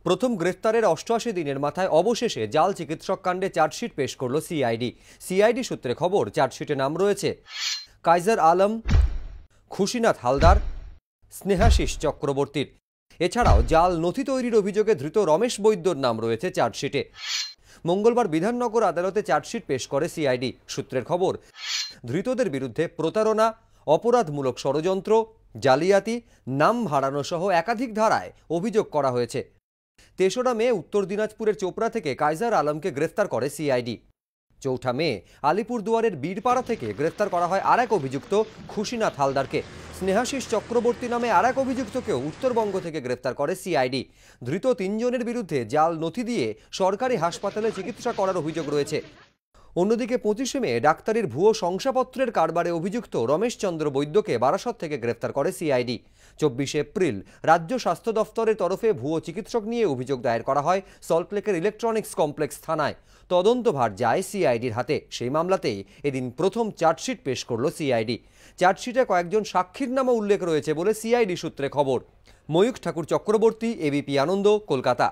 প্রথম গ্রেফতারের ৮৮ দিনের মাথায় অবশেষে জাল চিকিৎসক কাণ্ডে চার্জশিট পেশ করল সিআইডি সূত্রে খবর, চার্জশিটে নাম রয়েছে কাইজার আলম, খুশিনাথ হালদার, স্নেহাশিস চক্রবর্তীর। এছাড়াও জাল নথি তৈরির অভিযোগে ধৃত রমেশ বৈদ্যর নাম রয়েছে চার্জশিটে। মঙ্গলবার বিধাননগর আদালতে চার্জশিট পেশ করে সিআইডি সূত্রের খবর, ধৃতদের বিরুদ্ধে প্রতারণা, অপরাধমূলক ষড়যন্ত্র, জালিয়াতি, নাম ভাড়ানো সহ একাধিক ধারায় অভিযোগ করা হয়েছে। ৩রা মে উত্তর দিনাজপুরের চোপড়া থেকে কাইজার আলমকে গ্রেফতার করে সিআইডি। ৪ঠা মে আলিপুরদুয়ারের বীরপাড়া থেকে গ্রেফতার করা হয় আরেক অভিযুক্ত খুশিনাথ হালদারকে। স্নেহাশিস চক্রবর্তী নামে আরেক অভিযুক্তকেও উত্তরবঙ্গ থেকে গ্রেফতার করে সিআইডি। ধৃত ৩ জনের বিরুদ্ধে জাল নথি দিয়ে সরকারি হাসপাতালে চিকিৎসা করার অভিযোগ রয়েছে। অন্যদিকে ২৫শে মে ডাক্তারির ভুয়ো শংসাপত্রের কারবারে অভিযুক্ত রমেশ চন্দ্র বৈদ্যকে বারাসত থেকে গ্রেফতার করে সিআইডি। ২৪শে এপ্রিল রাজ্য স্বাস্থ্য দফতরের তরফে ভুয়ো চিকিৎসক নিয়ে অভিযোগ দায়ের করা হয় সল্টলেকের ইলেকট্রনিক্স কমপ্লেক্স থানায়। তদন্তভার যায় সিআইডির হাতে। সেই মামলাতেই এদিন প্রথম চার্জশিট পেশ করল সিআইডি। চার্জশিটে কয়েকজন সাক্ষীর নামও উল্লেখ রয়েছে বলে সিআইডি সূত্রে খবর। ময়ূখ ঠাকুর চক্রবর্তী, এবিপি আনন্দ, কলকাতা।